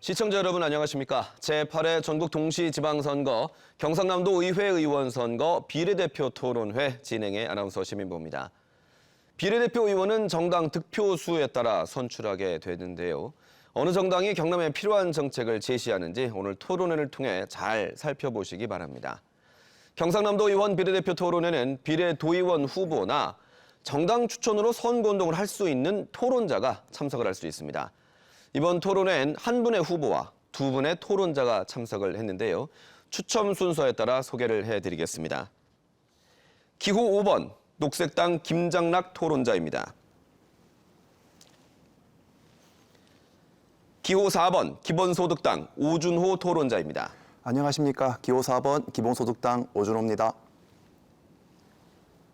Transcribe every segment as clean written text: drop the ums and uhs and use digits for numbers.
시청자 여러분 안녕하십니까? 제8회 전국 동시지방선거 경상남도 의회의원 선거 비례대표 토론회 진행의 아나운서 시민보입니다. 비례대표 의원은 정당 득표수에 따라 선출하게 되는데요. 어느 정당이 경남에 필요한 정책을 제시하는지 오늘 토론회를 통해 잘 살펴보시기 바랍니다. 경상남도 의원 비례대표 토론회는 비례도의원 후보나 정당 추천으로 선거운동을 할 수 있는 토론자가 참석을 할 수 있습니다. 이번 토론회엔 한 분의 후보와 두 분의 토론자가 참석을 했는데요. 추첨 순서에 따라 소개를 해드리겠습니다. 기호 5번 녹색당 김장락 토론자입니다. 기호 4번 기본소득당 오준호 토론자입니다. 안녕하십니까. 기호 4번 기본소득당 오준호입니다.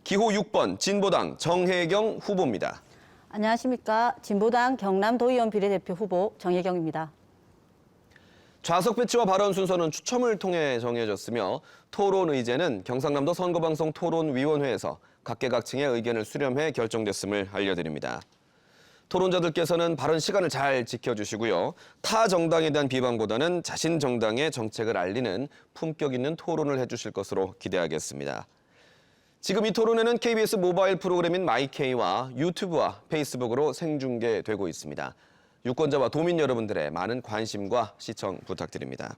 기호 6번 진보당 정혜경 후보입니다. 안녕하십니까. 진보당 경남도의원 비례대표 후보 정혜경입니다. 좌석 배치와 발언 순서는 추첨을 통해 정해졌으며 토론 의제는 경상남도 선거방송 토론위원회에서 각계각층의 의견을 수렴해 결정됐음을 알려드립니다. 토론자들께서는 발언 시간을 잘 지켜주시고요. 타 정당에 대한 비방보다는 자신 정당의 정책을 알리는 품격 있는 토론을 해주실 것으로 기대하겠습니다. 지금 이 토론회는 KBS 모바일 프로그램인 마이케이와 유튜브와 페이스북으로 생중계되고 있습니다. 유권자와 도민 여러분들의 많은 관심과 시청 부탁드립니다.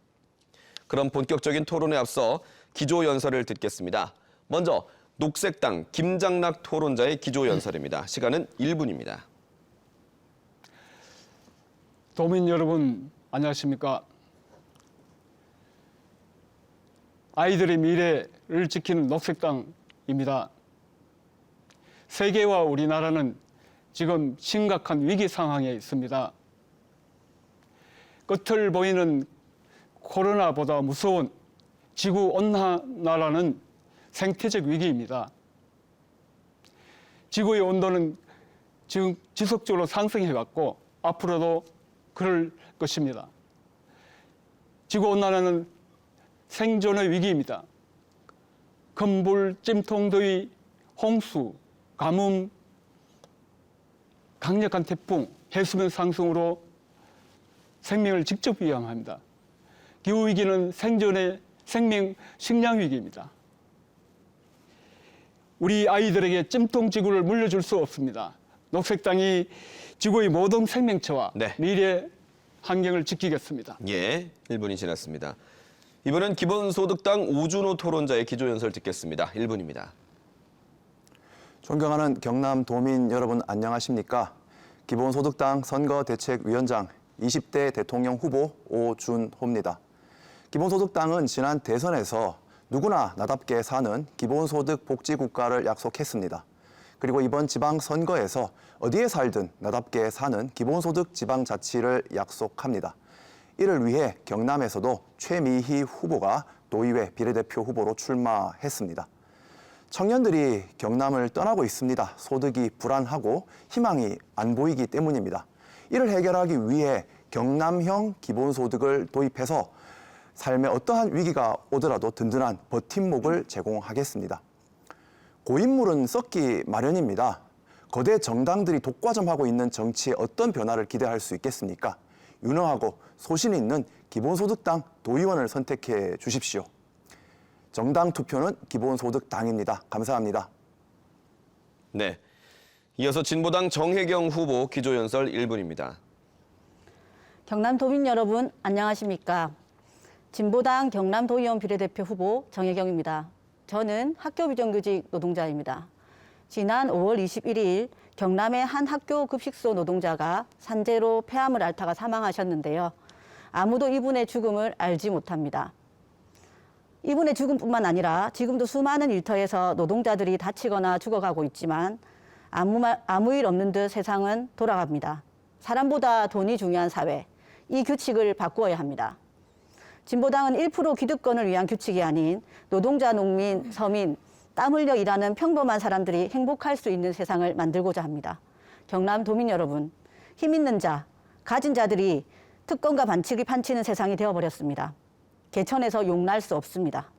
그럼 본격적인 토론에 앞서 기조연설을 듣겠습니다. 먼저 녹색당 김장락 토론자의 기조연설입니다. 시간은 1분입니다. 도민 여러분 안녕하십니까? 아이들의 미래를 지키는 녹색당입니다. 세계와 우리나라는 지금 심각한 위기 상황에 있습니다. 끝을 보이는 코로나보다 무서운 지구온난화라는 생태적 위기입니다. 지구의 온도는 지금 지속적으로 상승해왔고 앞으로도 그럴 것입니다. 지구온난화는 생존의 위기입니다. 건불, 찜통더위, 홍수, 가뭄, 강력한 태풍, 해수면 상승으로 생명을 직접 위험합니다. 기후위기는 생존의 생명, 식량 위기입니다. 우리 아이들에게 찜통지구를 물려줄 수 없습니다. 녹색당이 지구의 모든 생명체와 미래 환경을 지키겠습니다. 예, 1분이 지났습니다. 이번엔 기본소득당 오준호 토론자의 기조연설 듣겠습니다. 1분입니다. 존경하는 경남 도민 여러분 안녕하십니까. 기본소득당 선거대책위원장 20대 대통령 후보 오준호입니다. 기본소득당은 지난 대선에서 누구나 나답게 사는 기본소득 복지국가를 약속했습니다. 그리고 이번 지방선거에서 어디에 살든 나답게 사는 기본소득 지방자치를 약속합니다. 이를 위해 경남에서도 최미희 후보가 도의회 비례대표 후보로 출마했습니다. 청년들이 경남을 떠나고 있습니다. 소득이 불안하고 희망이 안 보이기 때문입니다. 이를 해결하기 위해 경남형 기본소득을 도입해서 삶에 어떠한 위기가 오더라도 든든한 버팀목을 제공하겠습니다. 고인물은 썩기 마련입니다. 거대 정당들이 독과점하고 있는 정치에 어떤 변화를 기대할 수 있겠습니까? 유능하고 소신 있는 기본소득당 도의원을 선택해 주십시오. 정당 투표는 기본소득당입니다. 감사합니다. 네, 이어서 진보당 정혜경 후보 기조연설 1분입니다. 경남 도민 여러분 안녕하십니까. 진보당 경남도의원 비례대표 후보 정혜경입니다. 저는 학교 비정규직 노동자입니다. 지난 5월 21일 경남의 한 학교 급식소 노동자가 산재로 폐암을 앓다가 사망하셨는데요. 아무도 이분의 죽음을 알지 못합니다. 이분의 죽음뿐만 아니라 지금도 수많은 일터에서 노동자들이 다치거나 죽어가고 있지만 아무 일 없는 듯 세상은 돌아갑니다. 사람보다 돈이 중요한 사회, 이 규칙을 바꾸어야 합니다. 진보당은 1% 기득권을 위한 규칙이 아닌 노동자, 농민, 서민, 땀 흘려 일하는 평범한 사람들이 행복할 수 있는 세상을 만들고자 합니다. 경남 도민 여러분, 힘 있는 자, 가진 자들이 특권과 반칙이 판치는 세상이 되어버렸습니다. 개천에서 용날 수 없습니다.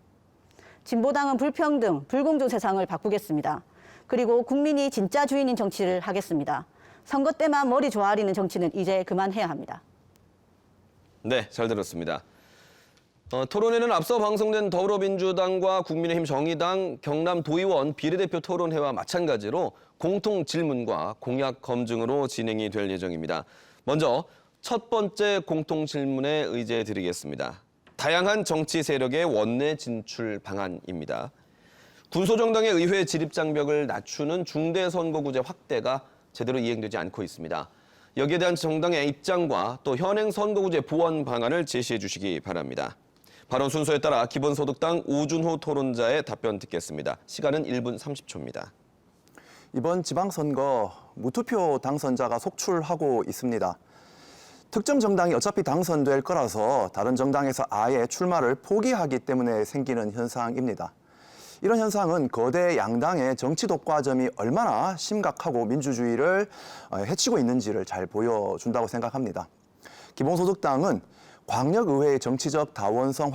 진보당은 불평등, 불공정 세상을 바꾸겠습니다. 그리고 국민이 진짜 주인인 정치를 하겠습니다. 선거 때만 머리 조아리는 정치는 이제 그만해야 합니다. 네, 잘 들었습니다. 토론회는 앞서 방송된 더불어민주당과 국민의힘 정의당 경남도의원 비례대표 토론회와 마찬가지로 공통 질문과 공약 검증으로 진행이 될 예정입니다. 먼저 첫 번째 공통 질문에 의제해 드리겠습니다. 다양한 정치 세력의 원내 진출 방안입니다. 군소정당의 의회 진입 장벽을 낮추는 중대선거구제 확대가 제대로 이행되지 않고 있습니다. 여기에 대한 정당의 입장과 또 현행 선거구제 보완 방안을 제시해 주시기 바랍니다. 발언 순서에 따라 기본소득당 오준호 토론자의 답변 듣겠습니다. 시간은 1분 30초입니다. 이번 지방선거 무투표 당선자가 속출하고 있습니다. 특정 정당이 어차피 당선될 거라서 다른 정당에서 아예 출마를 포기하기 때문에 생기는 현상입니다. 이런 현상은 거대 양당의 정치 독과점이 얼마나 심각하고 민주주의를 해치고 있는지를 잘 보여준다고 생각합니다. 기본소득당은 광역의회의 정치적 다원성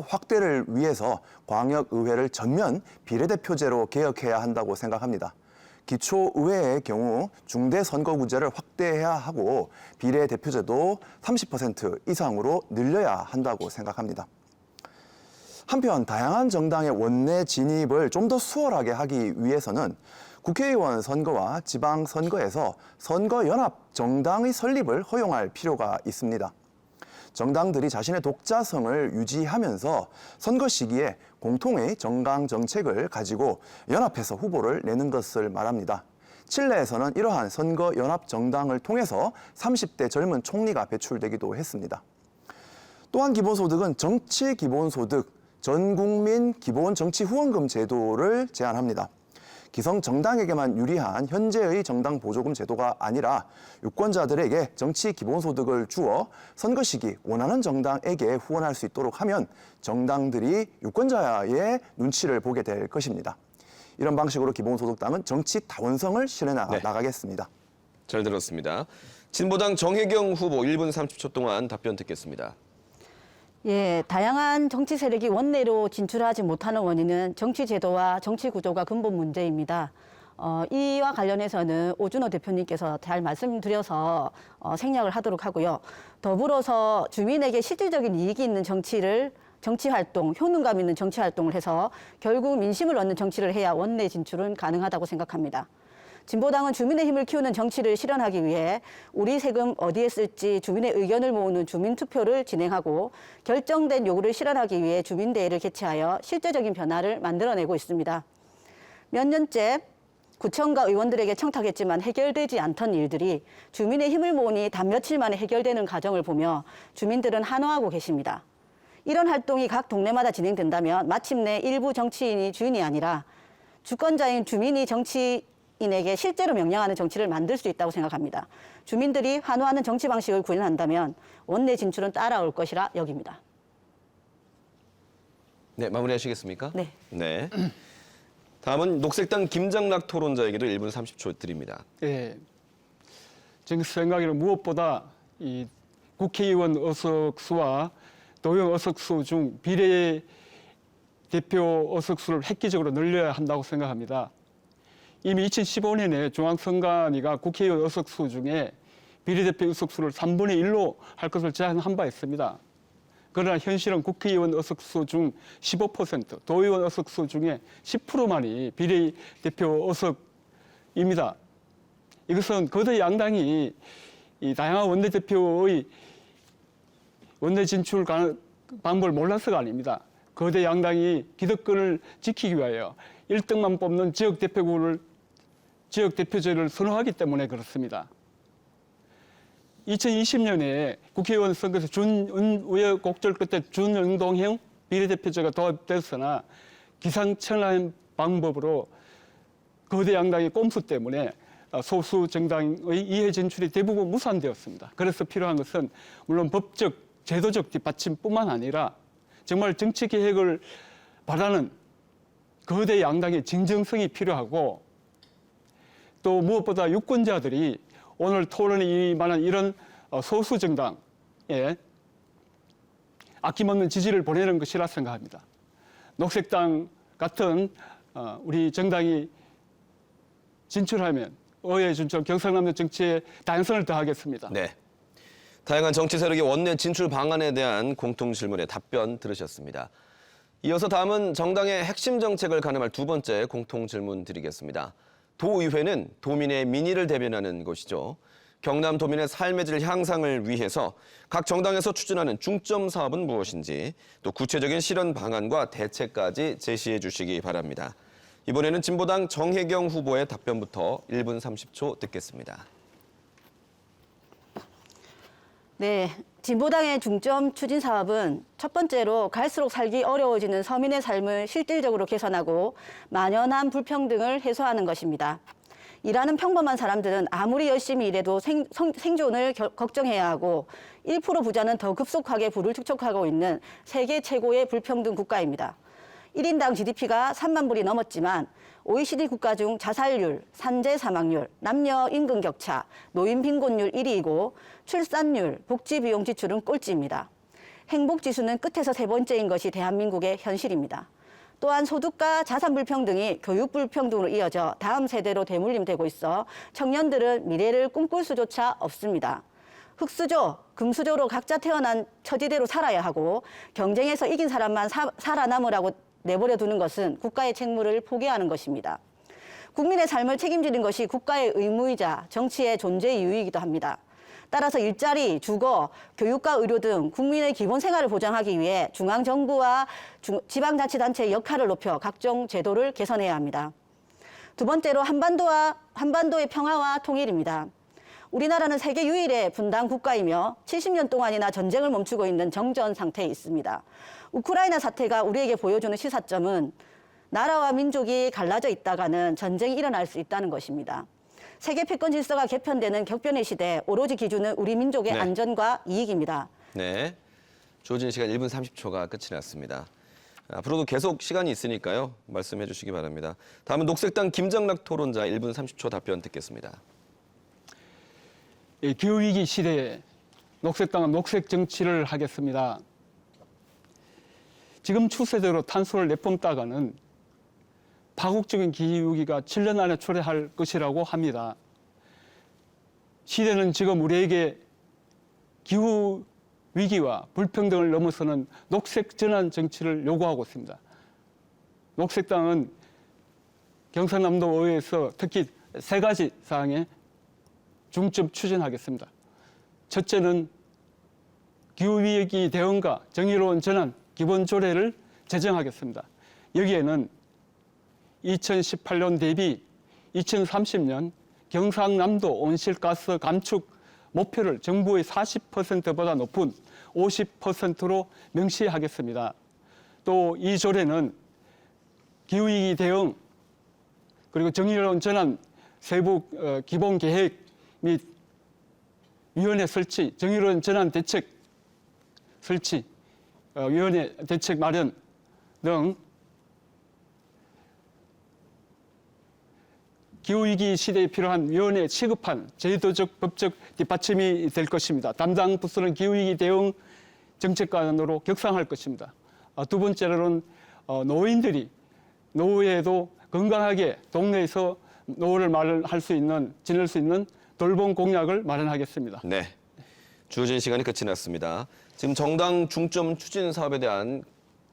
확대를 위해서 광역의회를 전면 비례대표제로 개혁해야 한다고 생각합니다. 기초의회의 경우 중대선거구제를 확대해야 하고 비례대표제도 30% 이상으로 늘려야 한다고 생각합니다. 한편 다양한 정당의 원내 진입을 좀 더 수월하게 하기 위해서는 국회의원 선거와 지방선거에서 선거연합 정당의 설립을 허용할 필요가 있습니다. 정당들이 자신의 독자성을 유지하면서 선거 시기에 공통의 정강 정책을 가지고 연합해서 후보를 내는 것을 말합니다. 칠레에서는 이러한 선거연합 정당을 통해서 30대 젊은 총리가 배출되기도 했습니다. 또한 기본소득은 정치 기본소득, 전국민 기본 정치 후원금 제도를 제안합니다. 기성 정당에게만 유리한 현재의 정당 보조금 제도가 아니라 유권자들에게 정치 기본소득을 주어 선거 시기 원하는 정당에게 후원할 수 있도록 하면 정당들이 유권자의 눈치를 보게 될 것입니다. 이런 방식으로 기본소득당은 정치 다원성을 실현해 나가겠습니다. 잘 들었습니다. 진보당 정혜경 후보 1분 30초 동안 답변 듣겠습니다. 예, 다양한 정치 세력이 원내로 진출하지 못하는 원인은 정치 제도와 정치 구조가 근본 문제입니다. 이와 관련해서는 오준호 대표님께서 잘 말씀드려서 생략을 하도록 하고요. 더불어서 주민에게 실질적인 이익이 있는 정치 활동, 효능감 있는 정치 활동을 해서 결국 민심을 얻는 정치를 해야 원내 진출은 가능하다고 생각합니다. 진보당은 주민의 힘을 키우는 정치를 실현하기 위해 우리 세금 어디에 쓸지 주민의 의견을 모으는 주민투표를 진행하고 결정된 요구를 실현하기 위해 주민대회를 개최하여 실제적인 변화를 만들어내고 있습니다. 몇 년째 구청과 의원들에게 청탁했지만 해결되지 않던 일들이 주민의 힘을 모으니 단 며칠 만에 해결되는 과정을 보며 주민들은 환호하고 계십니다. 이런 활동이 각 동네마다 진행된다면 마침내 일부 정치인이 주인이 아니라 주권자인 주민이 정치인에게 실제로 명령하는 정치를 만들 수 있다고 생각합니다. 주민들이 환호하는 정치 방식을 구현한다면 원내 진출은 따라올 것이라 여깁니다. 네, 마무리하시겠습니까? 네. 네. 다음은 녹색당 김장락 토론자에게도 1분 30초 드립니다. 예. 제 생각에는 무엇보다 이 국회의원 의석수와 도의원 의석수 중 비례대표 의석수를 획기적으로 늘려야 한다고 생각합니다. 이미 2015년에 중앙선관위가 국회의원 의석수 중에 비례대표 의석수를 3분의 1로 할 것을 제안한 바 있습니다. 그러나 현실은 국회의원 의석수 중 15%, 도의원 의석수 중에 10%만이 비례대표 의석입니다. 이것은 거대 양당이 이 다양한 원내대표의 원내 진출 방법을 몰라서가 아닙니다. 거대 양당이 기득권을 지키기 위하여 1등만 뽑는 지역대표제를 선호하기 때문에 그렇습니다. 2020년에 국회의원 선거에서 우여곡절 끝에 준운동형 비례대표제가 도입됐으나 기상천외한 방법으로 거대 양당의 꼼수 때문에 소수 정당의 이해 진출이 대부분 무산되었습니다. 그래서 필요한 것은 물론 법적, 제도적 뒷받침뿐만 아니라 정말 정치 개혁을 바라는 거대 양당의 진정성이 필요하고 또 무엇보다 유권자들이 오늘 토론에 임하는 이런 소수 정당에 아낌없는 지지를 보내는 것이라 생각합니다. 녹색당 같은 우리 정당이 진출하면 의회 준처럼 경상남도 정치에 다양성을 더하겠습니다. 네. 다양한 정치 세력의 원내 진출 방안에 대한 공통 질문에 답변 들으셨습니다. 이어서 다음은 정당의 핵심 정책을 가늠할 두 번째 공통 질문 드리겠습니다. 도의회는 도민의 민의를 대변하는 곳이죠. 경남 도민의 삶의 질 향상을 위해서 각 정당에서 추진하는 중점 사업은 무엇인지, 또 구체적인 실현 방안과 대책까지 제시해 주시기 바랍니다. 이번에는 진보당 정혜경 후보의 답변부터 1분 30초 듣겠습니다. 네, 진보당의 중점 추진 사업은 첫 번째로 갈수록 살기 어려워지는 서민의 삶을 실질적으로 개선하고 만연한 불평등을 해소하는 것입니다. 일하는 평범한 사람들은 아무리 열심히 일해도 생존을 걱정해야 하고 1% 부자는 더 급속하게 부를 축적하고 있는 세계 최고의 불평등 국가입니다. 1인당 GDP가 3만 불이 넘었지만 OECD 국가 중 자살률, 산재 사망률, 남녀 임금 격차, 노인 빈곤율 1위이고 출산율, 복지 비용 지출은 꼴찌입니다. 행복 지수는 끝에서 세 번째인 것이 대한민국의 현실입니다. 또한 소득과 자산 불평등이 교육 불평등으로 이어져 다음 세대로 대물림되고 있어 청년들은 미래를 꿈꿀 수조차 없습니다. 흙수저, 금수저로 각자 태어난 처지대로 살아야 하고 경쟁에서 이긴 사람만 살아남으라고 내버려 두는 것은 국가의 책무를 포기하는 것입니다. 국민의 삶을 책임지는 것이 국가의 의무이자 정치의 존재 이유이기도 합니다. 따라서 일자리, 주거, 교육과 의료 등 국민의 기본 생활을 보장하기 위해 중앙정부와 지방자치단체의 역할을 높여 각종 제도를 개선해야 합니다. 두 번째로 한반도의 평화와 통일입니다. 우리나라는 세계 유일의 분단 국가이며 70년 동안이나 전쟁을 멈추고 있는 정전 상태에 있습니다. 우크라이나 사태가 우리에게 보여주는 시사점은 나라와 민족이 갈라져 있다가는 전쟁이 일어날 수 있다는 것입니다. 세계 패권 질서가 개편되는 격변의 시대, 오로지 기준은 우리 민족의 안전과 이익입니다. 네, 주어진 시간 1분 30초가 끝이 났습니다. 앞으로도 계속 시간이 있으니까요. 말씀해 주시기 바랍니다. 다음은 녹색당 김정락 토론자 1분 30초 답변 듣겠습니다. 기후위기 시대에 녹색당은 녹색 정치를 하겠습니다. 지금 추세대로 탄소를 내뿜다가는 파국적인 기후위기가 7년 안에 초래할 것이라고 합니다. 시대는 지금 우리에게 기후위기와 불평등을 넘어서는 녹색 전환 정치를 요구하고 있습니다. 녹색당은 경상남도 의회에서 특히 세 가지 사항에 중점 추진하겠습니다. 첫째는 기후위기 대응과 정의로운 전환 기본 조례를 제정하겠습니다. 여기에는 2018년 대비 2030년 경상남도 온실가스 감축 목표를 정부의 40%보다 높은 50%로 명시하겠습니다. 또 이 조례는 기후위기 대응 그리고 정의로운 전환 세부 기본 계획 및 위원회 설치, 정의로운 전환 대책 설치, 위원회 대책 마련 등 기후위기 시대에 필요한 위원회에 취급한 제도적, 법적 뒷받침이 될 것입니다. 담당 부서는 기후위기 대응 정책관으로 격상할 것입니다. 두 번째로는 노인들이 노후에도 건강하게 동네에서 노후를 마련할 수 있는, 지낼 수 있는 돌봄 공약을 마련하겠습니다. 네, 주어진 시간이 끝이 났습니다. 지금 정당 중점 추진 사업에 대한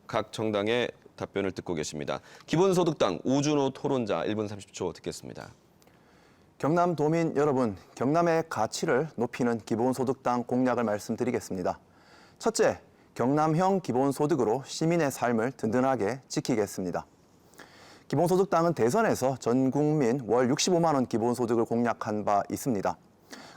각 정당의 답변을 듣고 계십니다. 기본소득당 오준호 토론자 1분 30초 듣겠습니다. 경남 도민 여러분, 경남의 가치를 높이는 기본소득당 공약을 말씀드리겠습니다. 첫째, 경남형 기본소득으로 시민의 삶을 든든하게 지키겠습니다. 기본소득당은 대선에서 전 국민 월 65만 원 기본소득을 공약한 바 있습니다.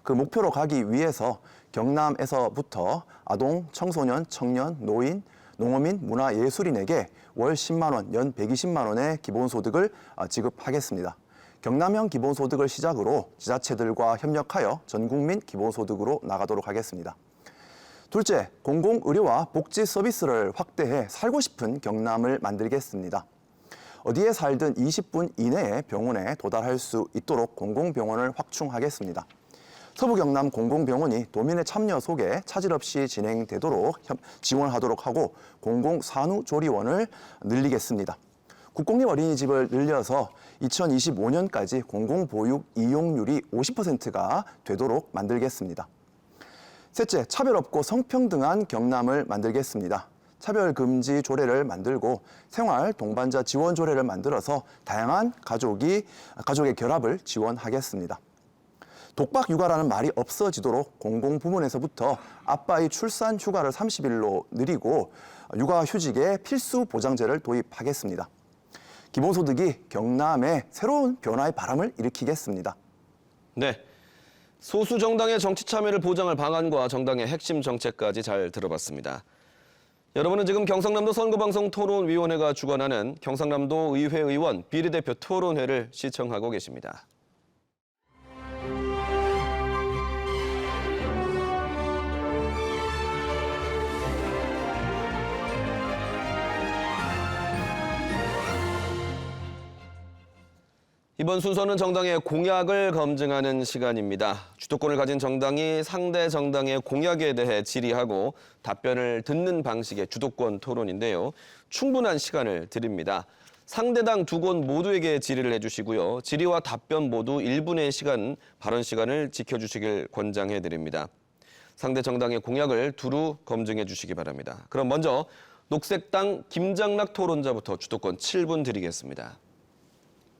그 목표로 가기 위해서 경남에서부터 아동, 청소년, 청년, 노인, 농어민, 문화예술인에게 월 10만 원, 연 120만 원의 기본소득을 지급하겠습니다. 경남형 기본소득을 시작으로 지자체들과 협력하여 전국민 기본소득으로 나가도록 하겠습니다. 둘째, 공공의료와 복지 서비스를 확대해 살고 싶은 경남을 만들겠습니다. 어디에 살든 20분 이내에 병원에 도달할 수 있도록 공공병원을 확충하겠습니다. 서부경남 공공병원이 도민의 참여 속에 차질 없이 진행되도록 지원하도록 하고 공공산후조리원을 늘리겠습니다. 국공립 어린이집을 늘려서 2025년까지 공공보육 이용률이 50%가 되도록 만들겠습니다. 셋째, 차별 없고 성평등한 경남을 만들겠습니다. 차별 금지 조례를 만들고 생활 동반자 지원 조례를 만들어서 다양한 가족의 결합을 지원하겠습니다. 독박 육아라는 말이 없어지도록 공공부문에서부터 아빠의 출산 휴가를 30일로 늘리고 육아휴직의 필수 보장제를 도입하겠습니다. 기본소득이 경남에 새로운 변화의 바람을 일으키겠습니다. 네. 소수 정당의 정치 참여를 보장할 방안과 정당의 핵심 정책까지 잘 들어봤습니다. 여러분은 지금 경상남도 선거방송 토론위원회가 주관하는 경상남도 의회 의원 비례대표 토론회를 시청하고 계십니다. 이번 순서는 정당의 공약을 검증하는 시간입니다. 주도권을 가진 정당이 상대 정당의 공약에 대해 질의하고 답변을 듣는 방식의 주도권 토론인데요. 충분한 시간을 드립니다. 상대당 두 곳 모두에게 질의를 해주시고요. 질의와 답변 모두 1분의 발언 시간을 지켜주시길 권장해드립니다. 상대 정당의 공약을 두루 검증해 주시기 바랍니다. 그럼 먼저 녹색당 김장락 토론자부터 주도권 7분 드리겠습니다.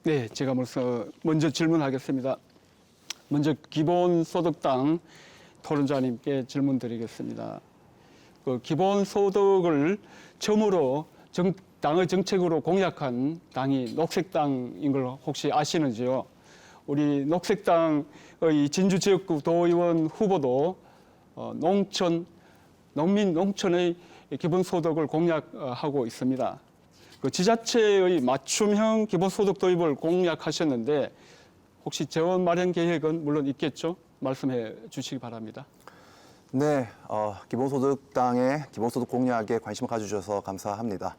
네, 제가 먼저 질문하겠습니다. 먼저 기본소득당 토론자님께 질문 드리겠습니다. 그 기본소득을 처음으로 당의 정책으로 공약한 당이 녹색당인 걸 혹시 아시는지요? 우리 녹색당의 진주지역구 도의원 후보도 농촌의 기본소득을 공약하고 있습니다. 그 지자체의 맞춤형 기본소득 도입을 공약하셨는데 혹시 재원 마련 계획은 물론 있겠죠? 말씀해 주시기 바랍니다. 네, 기본소득당의 기본소득 공약에 관심을 가져주셔서 감사합니다.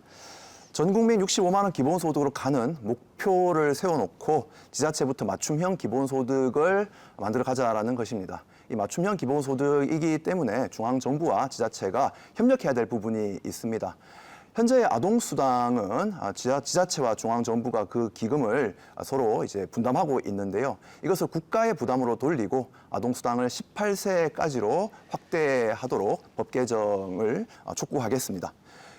전 국민 65만 원 기본소득으로 가는 목표를 세워놓고 지자체부터 맞춤형 기본소득을 만들어 가자라는 것입니다. 이 맞춤형 기본소득이기 때문에 중앙정부와 지자체가 협력해야 될 부분이 있습니다. 현재 아동수당은 지자체와 중앙정부가 그 기금을 서로 이제 분담하고 있는데요. 이것을 국가의 부담으로 돌리고 아동수당을 18세까지로 확대하도록 법 개정을 촉구하겠습니다.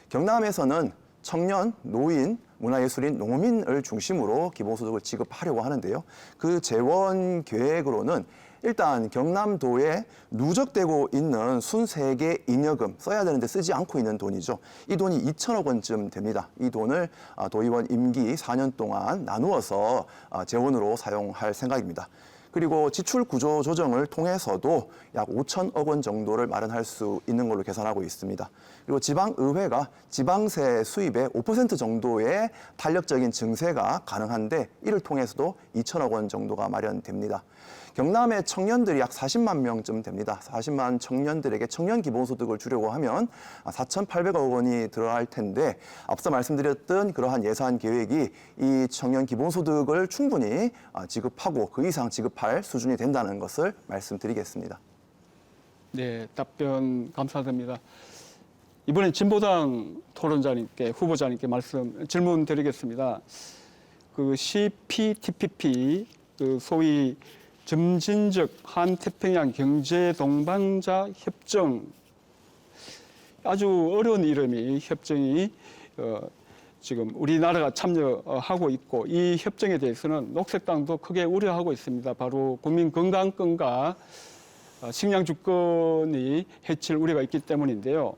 경남에서는 청년, 노인, 문화예술인, 농민을 중심으로 기본소득을 지급하려고 하는데요. 그 재원 계획으로는 일단 경남도에 누적되고 있는 순세계 잉여금 써야 되는데 쓰지 않고 있는 돈이죠. 이 돈이 2천억 원쯤 됩니다. 이 돈을 도의원 임기 4년 동안 나누어서 재원으로 사용할 생각입니다. 그리고 지출 구조 조정을 통해서도 약 5천억 원 정도를 마련할 수 있는 걸로 계산하고 있습니다. 그리고 지방의회가 지방세 수입의 5% 정도의 탄력적인 증세가 가능한데 이를 통해서도 2천억 원 정도가 마련됩니다. 경남의 청년들이 약 40만 명쯤 됩니다. 40만 청년들에게 청년 기본소득을 주려고 하면 4,800억 원이 들어갈 텐데 앞서 말씀드렸던 그러한 예산 계획이 이 청년 기본소득을 충분히 지급하고 그 이상 지급할 수준이 된다는 것을 말씀드리겠습니다. 네, 답변 감사드립니다. 이번엔 진보당 토론자님께 후보자님께 질문 드리겠습니다. 그 CPTPP 그 소위 점진적 한태평양 경제 동반자 협정, 아주 어려운 이름이 협정이 지금 우리나라가 참여하고 있고 이 협정에 대해서는 녹색당도 크게 우려하고 있습니다. 바로 국민 건강권과 식량 주권이 해칠 우려가 있기 때문인데요.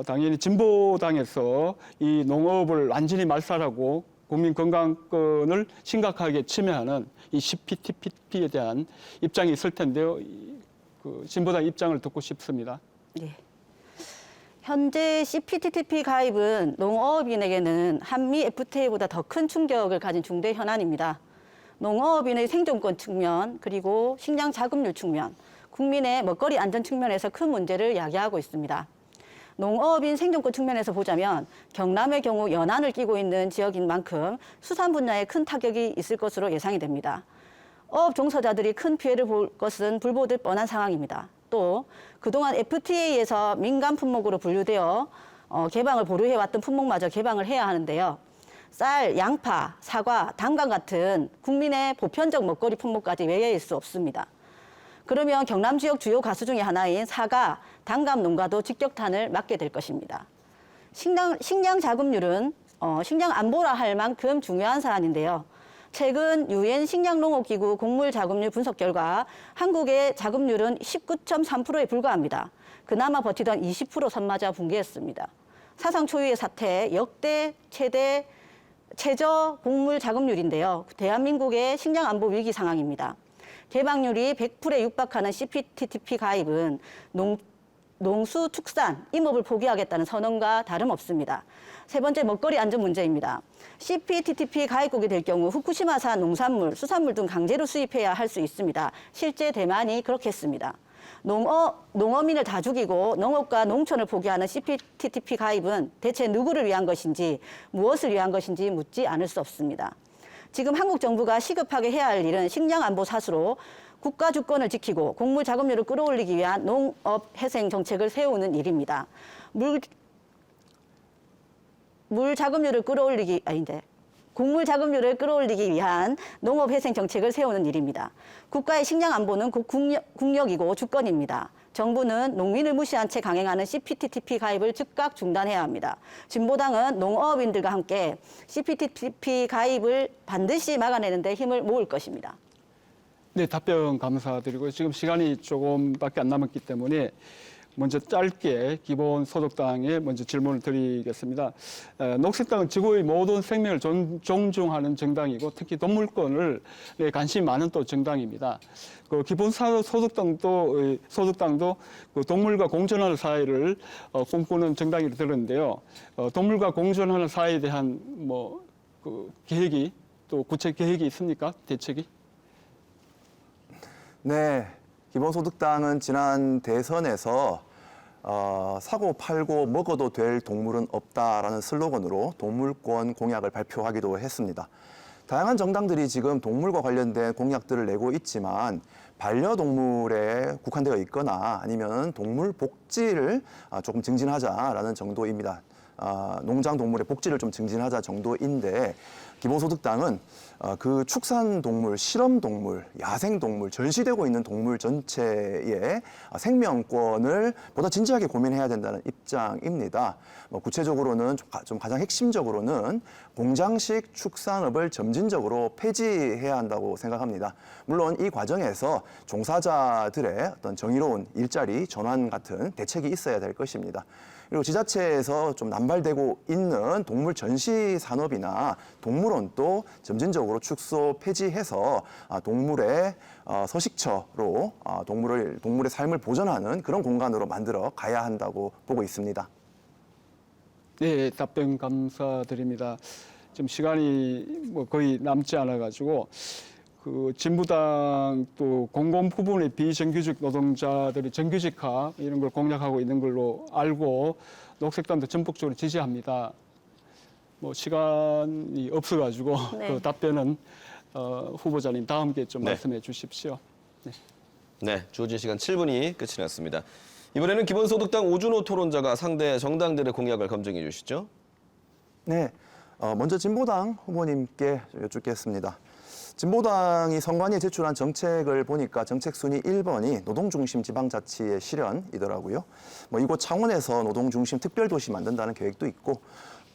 당연히 진보당에서 이 농업을 완전히 말살하고 국민 건강권을 심각하게 침해하는 이 CPTPP에 대한 입장이 있을 텐데요. 그 진보당 입장을 듣고 싶습니다. 예. 현재 CPTPP 가입은 농업인에게는 한미 FTA보다 더 큰 충격을 가진 중대 현안입니다. 농업인의 생존권 측면, 그리고 식량 자급률 측면, 국민의 먹거리 안전 측면에서 큰 문제를 야기하고 있습니다. 농업인 생존권 측면에서 보자면 경남의 경우 연안을 끼고 있는 지역인 만큼 수산 분야에 큰 타격이 있을 것으로 예상이 됩니다. 어업 종사자들이 큰 피해를 볼 것은 불보듯 뻔한 상황입니다. 또 그동안 FTA에서 민간 품목으로 분류되어 개방을 보류해왔던 품목마저 개방을 해야 하는데요. 쌀, 양파, 사과, 단감 같은 국민의 보편적 먹거리 품목까지 외래일 수 없습니다. 그러면 경남 지역 주요 가수 중에 하나인 사과, 단감 농가도 직격탄을 맞게 될 것입니다. 식량 자급률은 식량 안보라 할 만큼 중요한 사안인데요. 최근 유엔 식량농업기구 곡물 자급률 분석 결과 한국의 자급률은 19.3%에 불과합니다. 그나마 버티던 20% 선마저 붕괴했습니다. 사상 초유의 사태, 역대 최저 곡물 자급률인데요. 대한민국의 식량 안보 위기 상황입니다. 개방률이 100%에 육박하는 CPTPP 가입은 농수축산, 임업을 포기하겠다는 선언과 다름없습니다. 세 번째, 먹거리 안전 문제입니다. CPTPP 가입국이 될 경우 후쿠시마산 농산물, 수산물 등 강제로 수입해야 할 수 있습니다. 실제 대만이 그렇게 했습니다. 농어민을 다 죽이고 농업과 농촌을 포기하는 CPTPP 가입은 대체 누구를 위한 것인지, 무엇을 위한 것인지 묻지 않을 수 없습니다. 지금 한국 정부가 시급하게 해야 할 일은 식량 안보 사수로 국가 주권을 지키고 곡물 자급률을 끌어올리기 위한 농업 회생 정책을 세우는 일입니다. 곡물 자급률을 끌어올리기 위한 농업 회생 정책을 세우는 일입니다. 국가의 식량 안보는 국력이고 주권입니다. 정부는 농민을 무시한 채 강행하는 CPTPP 가입을 즉각 중단해야 합니다. 진보당은 농업인들과 함께 CPTPP 가입을 반드시 막아내는 데 힘을 모을 것입니다. 네, 답변 감사드리고 지금 시간이 조금밖에 안 남았기 때문에 먼저 짧게 기본소득당에 먼저 질문을 드리겠습니다. 녹색당은 지구의 모든 생명을 존중하는 정당이고 특히 동물권을 관심이 많은 또 정당입니다. 그 기본소득당도 그 동물과 공존하는 사회를 꿈꾸는 정당이라 들었는데요. 동물과 공존하는 사회에 대한 그 계획이 또 구체 계획이 있습니까? 대책이? 네, 기본소득당은 지난 대선에서 사고 팔고 먹어도 될 동물은 없다라는 슬로건으로 동물권 공약을 발표하기도 했습니다. 다양한 정당들이 지금 동물과 관련된 공약들을 내고 있지만 반려동물에 국한되어 있거나 아니면 동물 복지를 조금 증진하자라는 정도입니다. 농장 동물의 복지를 좀 증진하자 정도인데 기본소득당은 그 축산동물, 실험동물, 야생동물, 전시되고 있는 동물 전체의 생명권을 보다 진지하게 고민해야 된다는 입장입니다. 구체적으로는 좀 가장 핵심적으로는 공장식 축산업을 점진적으로 폐지해야 한다고 생각합니다. 물론 이 과정에서 종사자들의 어떤 정의로운 일자리 전환 같은 대책이 있어야 될 것입니다. 그리고 지자체에서 좀 남발되고 있는 동물 전시 산업이나 동물원도 점진적으로 축소 폐지해서 동물의 서식처로 동물의 삶을 보존하는 그런 공간으로 만들어 가야 한다고 보고 있습니다. 네, 답변 감사드립니다. 지금 시간이 거의 남지 않아 가지고 그 진보당 또 공공 부분의 비정규직 노동자들이 정규직화 이런 걸 공략하고 있는 걸로 알고 녹색당도 전폭적으로 지지합니다. 시간이 없어가지고 네. 그 답변은 후보자님 다음 기회에 좀 네. 말씀해 주십시오. 네, 주어진 시간 7분이 끝이 났습니다. 이번에는 기본소득당 오준호 토론자가 상대 정당들의 공약을 검증해 주시죠. 네, 먼저 진보당 후보님께 여쭙겠습니다. 진보당이 선관위에 제출한 정책을 보니까 정책 순위 1번이 노동중심 지방자치의 실현이더라고요. 이곳 창원에서 노동중심 특별도시 만든다는 계획도 있고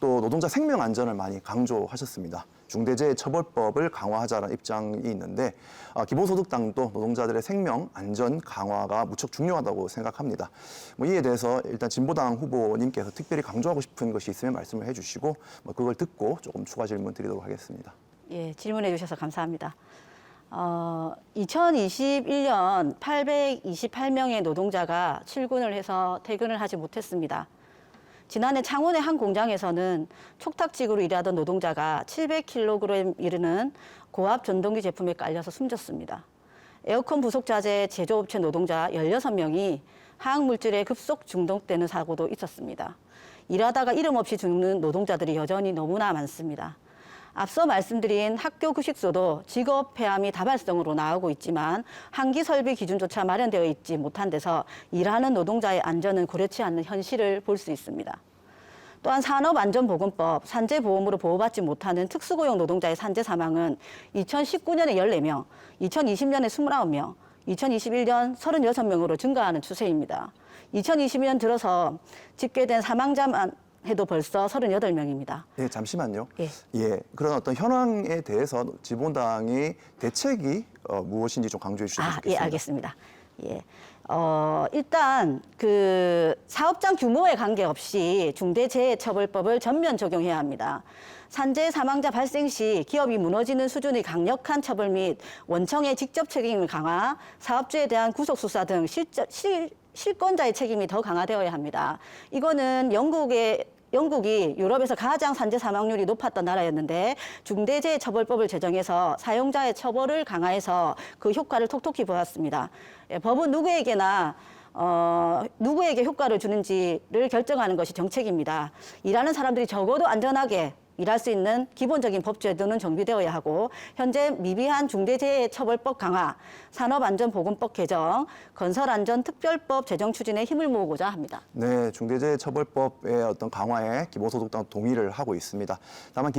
또 노동자 생명 안전을 많이 강조하셨습니다. 중대재해처벌법을 강화하자는 입장이 있는데 기본소득당도 노동자들의 생명 안전 강화가 무척 중요하다고 생각합니다. 이에 대해서 일단 진보당 후보님께서 특별히 강조하고 싶은 것이 있으면 말씀을 해주시고 그걸 듣고 조금 추가 질문 드리도록 하겠습니다. 예, 질문해 주셔서 감사합니다. 2021년 828명의 노동자가 출근을 해서 퇴근을 하지 못했습니다. 지난해 창원의 한 공장에서는 촉탁직으로 일하던 노동자가 700kg 이르는 고압 전동기 제품에 깔려서 숨졌습니다. 에어컨 부속 자재 제조업체 노동자 16명이 화학물질에 급속 중독되는 사고도 있었습니다. 일하다가 이름 없이 죽는 노동자들이 여전히 너무나 많습니다. 앞서 말씀드린 학교 급식소도 직업 폐암이 다발성으로 나오고 있지만 환기 설비 기준조차 마련되어 있지 못한 데서 일하는 노동자의 안전은 고려치 않는 현실을 볼 수 있습니다. 또한 산업안전보건법, 산재보험으로 보호받지 못하는 특수고용 노동자의 산재 사망은 2019년에 14명, 2020년에 29명, 2021년 36명으로 증가하는 추세입니다. 2020년 들어서 집계된 사망자만 해도 벌써 38명입니다. 예, 잠시만요. 예. 예, 그런 어떤 현황에 대해서 진보당이 대책이 무엇인지 좀 강조해 주시면 좋겠습니다. 예, 알겠습니다. 예. 일단 그 사업장 규모에 관계없이 중대재해처벌법을 전면 적용해야 합니다. 산재 사망자 발생 시 기업이 무너지는 수준의 강력한 처벌 및 원청의 직접 책임을 강화, 사업주에 대한 구속 수사 등 실권자의 책임이 더 강화되어야 합니다. 이거는 영국이 유럽에서 가장 산재 사망률이 높았던 나라였는데 중대재해처벌법을 제정해서 사용자의 처벌을 강화해서 그 효과를 톡톡히 보았습니다. 예, 법은 누구에게 효과를 주는지를 결정하는 것이 정책입니다. 일하는 사람들이 적어도 안전하게 일할 수 있는 기본적인 법제도는 정비되어야 하고 현재 미비한 중대재해처벌법 강화, 산업안전보건법 개정, 건설안전특별법 제정 추진에 힘을 모으고자 합니다. 네, 중대재해처벌법의 어떤 강화에 기본소득당 동의를 하고 있습니다. 다만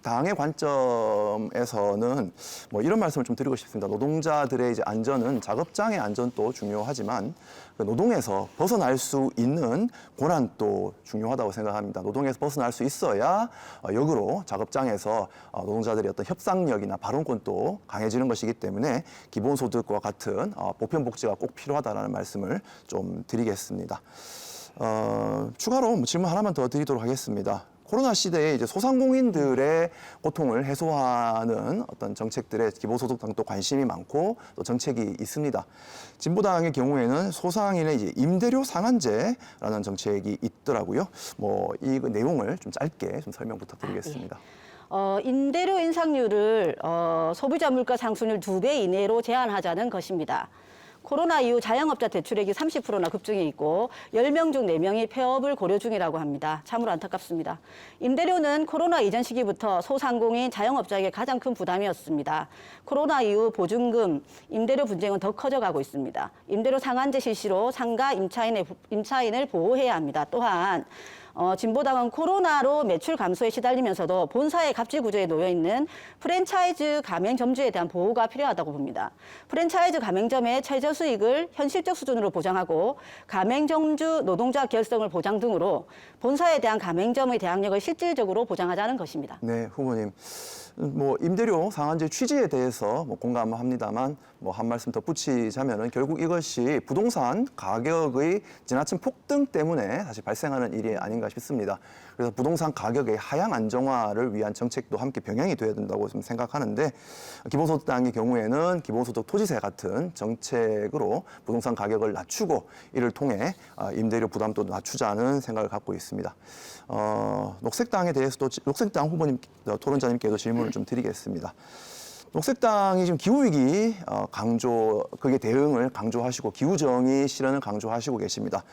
당의 관점에서는 뭐 이런 말씀을 좀 드리고 싶습니다. 노동자들의 이제 안전은 작업장의 안전도 중요하지만 그 노동에서 벗어날 수 있는 권한도 중요하다고 생각합니다. 노동에서 벗어날 수 있어야 역으로 작업장에서 노동자들의 어떤 협상력이나 발언권도 강해지는 것이기 때문에 기본소득과 같은 보편복지가 꼭 필요하다는 말씀을 좀 드리겠습니다. 추가로 질문 하나만 더 드리도록 하겠습니다. 코로나 시대에 이제 소상공인들의 고통을 해소하는 어떤 정책들에 기본소득당도 관심이 많고 또 정책이 있습니다. 진보당의 경우에는 소상인의 이제 임대료 상한제라는 정책이 있더라고요. 뭐 이 내용을 좀 짧게 좀 설명 부탁드리겠습니다. 임대료 인상률을 소비자 물가 상승률 2배 이내로 제한하자는 것입니다. 코로나 이후 자영업자 대출액이 30%나 급증해 있고 10명 중 4명이 폐업을 고려 중이라고 합니다. 참으로 안타깝습니다. 임대료는 코로나 이전 시기부터 소상공인 자영업자에게 가장 큰 부담이었습니다. 코로나 이후 보증금, 임대료 분쟁은 더 커져가고 있습니다. 임대료 상한제 실시로 상가 임차인을 보호해야 합니다. 또한 진보당은 코로나로 매출 감소에 시달리면서도 본사의 갑질 구조에 놓여 있는 프랜차이즈 가맹점주에 대한 보호가 필요하다고 봅니다. 프랜차이즈 가맹점의 최저 수익을 현실적 수준으로 보장하고 가맹점주 노동자 결성을 보장 등으로 본사에 대한 가맹점의 대항력을 실질적으로 보장하자는 것입니다. 네, 후보님. 뭐 임대료 상한제 취지에 대해서 뭐 공감합니다만 뭐 한 말씀 덧붙이자면은 결국 이것이 부동산 가격의 지나친 폭등 때문에 사실 발생하는 일이 아닌가 싶습니다. 그래서 부동산 가격의 하향 안정화를 위한 정책도 함께 병행이 돼야 된다고 좀 생각하는데 기본소득당의 경우에는 기본소득 토지세 같은 정책으로 부동산 가격을 낮추고 이를 통해 임대료 부담도 낮추자는 생각을 갖고 있습니다. 녹색당에 대해서도 녹색당 후보님 토론자님께도 질문을 좀 드리겠습니다. 녹색당이 지금 기후위기 그게 대응을 강조하시고 기후정의 실현을 강조하시고 계십니다.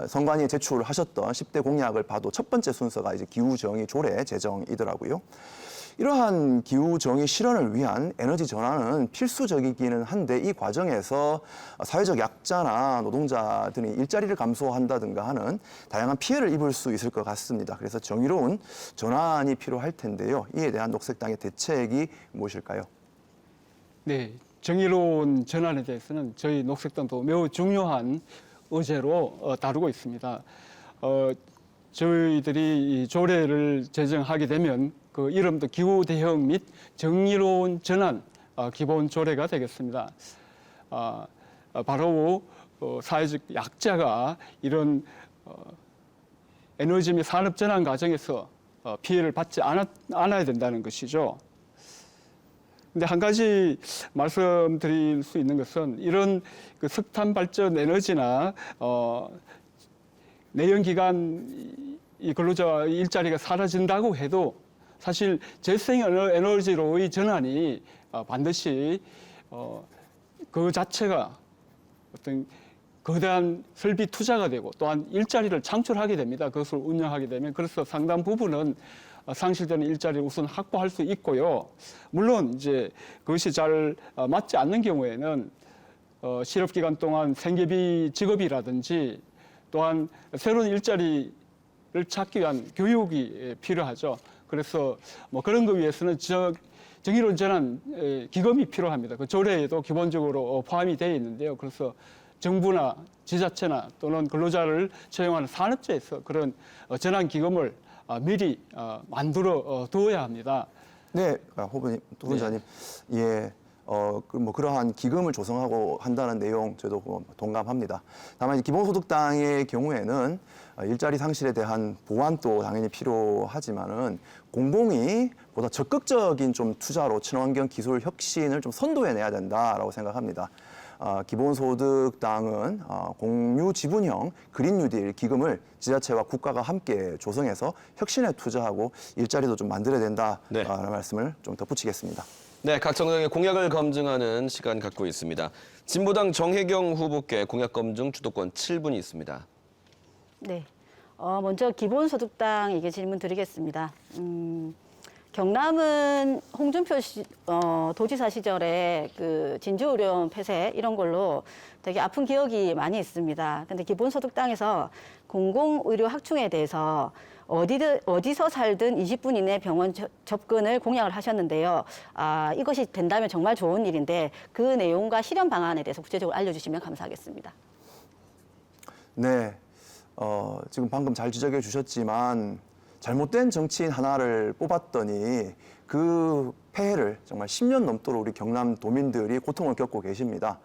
선관위에 제출하셨던 10대 공약을 봐도 첫 번째 순서가 이제 기후정의 조례 제정이더라고요. 이러한 기후정의 실현을 위한 에너지 전환은 필수적이기는 한데 이 과정에서 사회적 약자나 노동자들이 일자리를 감소한다든가 하는 다양한 피해를 입을 수 있을 것 같습니다. 그래서 정의로운 전환이 필요할 텐데요. 이에 대한 녹색당의 대책이 무엇일까요? 네, 정의로운 전환에 대해서는 저희 녹색당도 매우 중요한 의제로 다루고 있습니다. 저희들이 이 조례를 제정하게 되면 그 이름도 기후 대응 및 정의로운 전환 기본 조례가 되겠습니다. 바로 사회적 약자가 이런 에너지 및 산업 전환 과정에서 피해를 받지 않아야 된다는 것이죠. 근데 한 가지 말씀드릴 수 있는 것은 이런 그 석탄 발전 에너지나 내연기관 이 근로자 일자리가 사라진다고 해도 사실 재생에너지로의 전환이 반드시 그 자체가 어떤 거대한 설비 투자가 되고 또한 일자리를 창출하게 됩니다. 그것을 운영하게 되면 그래서 상당 부분은 상실되는 일자리를 우선 확보할 수 있고요. 물론 이제 그것이 잘 맞지 않는 경우에는 실업 기간 동안 생계비 지급이라든지 또한 새로운 일자리를 찾기 위한 교육이 필요하죠. 그래서 뭐 그런 거 위해서는 정의론전환 기금이 필요합니다. 그 조례에도 기본적으로 포함이 되어 있는데요. 그래서 정부나 지자체나 또는 근로자를 채용하는 산업체에서 그런 전환 기금을 미리 만들어 두어야 합니다. 네, 후보님, 후보자님, 예, 그러한 기금을 조성하고 한다는 내용 저도 동감합니다. 다만 기본소득당의 경우에는 일자리 상실에 대한 보완도 당연히 필요하지만은 공공이 보다 적극적인 좀 투자로 친환경 기술 혁신을 좀 선도해내야 된다라고 생각합니다. 기본소득당은 공유 지분형 그린 뉴딜 기금을 지자체와 국가가 함께 조성해서 혁신에 투자하고 일자리도 좀 만들어야 된다라는 말씀을 좀 덧붙이겠습니다. 네, 각 정당의 공약을 검증하는 시간 갖고 있습니다. 진보당 정혜경 후보께 공약 검증 주도권 7분이 있습니다. 네. 먼저 기본소득당에게 질문 드리겠습니다. 경남은 홍준표 도지사 시절에 그 진주의료원 폐쇄 이런 걸로 되게 아픈 기억이 많이 있습니다. 근데 기본소득당에서 공공의료 확충에 대해서 어디서 살든 20분 이내 병원 접근을 공약을 하셨는데요. 이것이 된다면 정말 좋은 일인데 그 내용과 실현 방안에 대해서 구체적으로 알려주시면 감사하겠습니다. 네, 지금 방금 잘 지적해 주셨지만 잘못된 정치인 하나를 뽑았더니 그 폐해를 정말 10년 넘도록 우리 경남 도민들이 고통을 겪고 계십니다.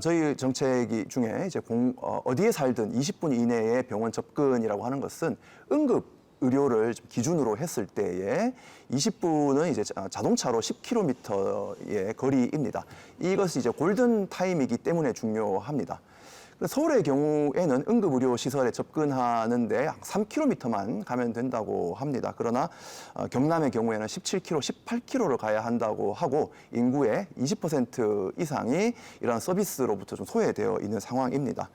저희 정책 중에 이제 어디에 살든 20분 이내에 병원 접근이라고 하는 것은 응급 의료를 기준으로 했을 때에 20분은 이제 자동차로 10km의 거리입니다. 이것이 이제 골든 타임이기 때문에 중요합니다. 서울의 경우에는 응급의료시설에 접근하는데 3km만 가면 된다고 합니다. 그러나 경남의 경우에는 17km, 18km를 가야 한다고 하고 인구의 20% 이상이 이러한 서비스로부터 좀 소외되어 있는 상황입니다.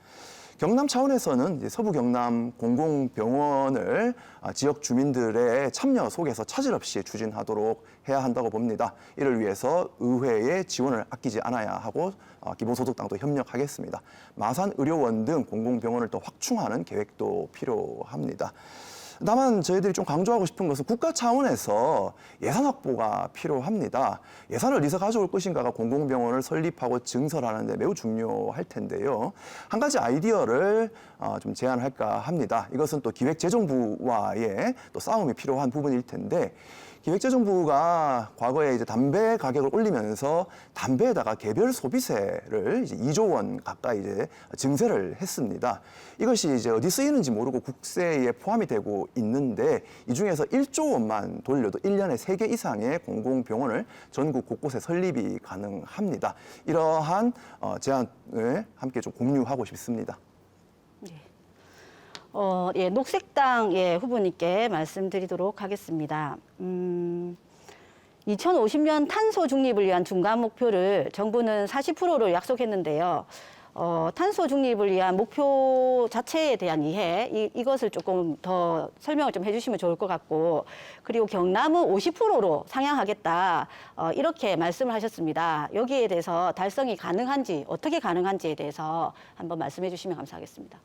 경남 차원에서는 이제 서부 경남 공공병원을 지역 주민들의 참여 속에서 차질 없이 추진하도록 해야 한다고 봅니다. 이를 위해서 의회의 지원을 아끼지 않아야 하고 기본소득당도 협력하겠습니다. 마산의료원 등 공공병원을 더 확충하는 계획도 필요합니다. 다만 저희들이 좀 강조하고 싶은 것은 국가 차원에서 예산 확보가 필요합니다. 예산을 어디서 가져올 것인가가 공공병원을 설립하고 증설하는 데 매우 중요할 텐데요. 한 가지 아이디어를 좀 제안할까 합니다. 이것은 또 기획재정부와의 또 싸움이 필요한 부분일 텐데 기획재정부가 과거에 이제 담배 가격을 올리면서 담배에다가 개별 소비세를 이제 2조 원 가까이 이제 증세를 했습니다. 이것이 이제 어디 쓰이는지 모르고 국세에 포함이 되고 있는데 이 중에서 1조 원만 돌려도 1년에 3개 이상의 공공병원을 전국 곳곳에 설립이 가능합니다. 이러한 제안을 함께 좀 공유하고 싶습니다. 예, 녹색당 후보님께 말씀드리도록 하겠습니다. 2050년 탄소 중립을 위한 중간 목표를 정부는 40%로 약속했는데요. 탄소 중립을 위한 목표 자체에 대한 이해, 이것을 조금 더 설명을 좀 해주시면 좋을 것 같고, 그리고 경남은 50%로 상향하겠다, 이렇게 말씀을 하셨습니다. 여기에 대해서 달성이 가능한지, 어떻게 가능한지에 대해서 한번 말씀해 주시면 감사하겠습니다.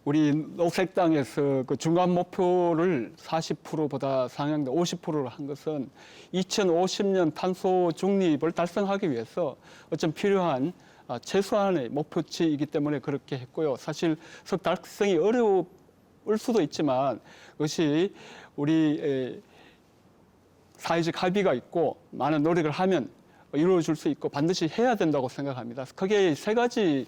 우리 녹색당에서 그 중간 목표를 40%보다 상향된 50%로 한 것은 2050년 탄소 중립을 달성하기 위해서 어쩜 필요한 최소한의 목표치이기 때문에 그렇게 했고요. 사실 달성이 어려울 수도 있지만 그것이 우리 사회적 합의가 있고 많은 노력을 하면 이루어질 수 있고 반드시 해야 된다고 생각합니다. 크게 3가지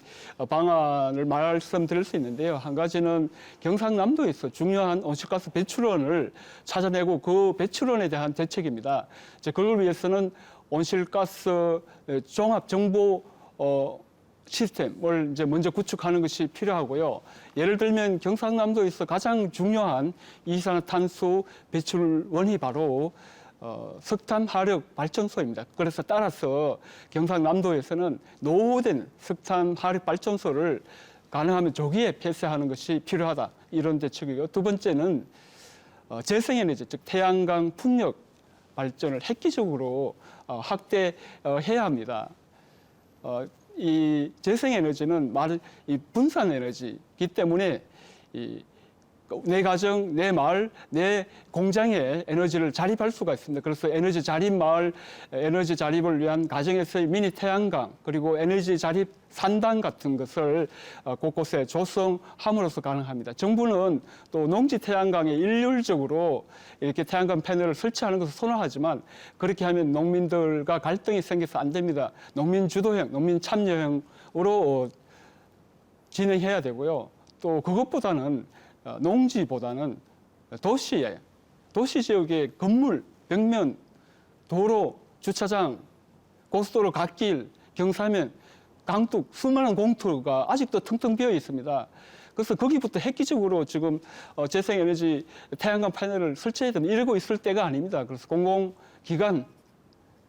방안을 말씀드릴 수 있는데요. 한 가지는 경상남도에서 중요한 온실가스 배출원을 찾아내고 그 배출원에 대한 대책입니다. 그걸 위해서는 온실가스 종합 정보 시스템을 이제 먼저 구축하는 것이 필요하고요. 예를 들면 경상남도에서 가장 중요한 이산화탄소 배출원이 바로 석탄 화력 발전소입니다. 그래서 따라서 경상남도에서는 노후된 석탄 화력 발전소를 가능하면 조기에 폐쇄하는 것이 필요하다. 이런 대책이고요. 두 번째는 재생에너지, 즉 태양광 풍력 발전을 획기적으로 확대해야 합니다. 이 재생에너지는 이 분산에너지이기 때문에 내 가정, 내 마을, 내 공장에 에너지를 자립할 수가 있습니다. 그래서 에너지 자립 마을, 에너지 자립을 위한 가정에서의 미니 태양광, 그리고 에너지 자립 산단 같은 것을 곳곳에 조성함으로써 가능합니다. 정부는 또 농지 태양광에 일률적으로 이렇게 태양광 패널을 설치하는 것을 선호하지만 그렇게 하면 농민들과 갈등이 생겨서 안 됩니다. 농민 주도형, 농민 참여형으로 진행해야 되고요. 또 그것보다는 농지보다는 도시 지역의 건물, 벽면, 도로, 주차장, 고속도로 갓길, 경사면, 강둑, 수많은 공터가 아직도 텅텅 비어 있습니다. 그래서 거기부터 획기적으로 지금 재생에너지 태양광 패널을 설치해야 됩니다. 이러고 있을 때가 아닙니다. 그래서 공공기관,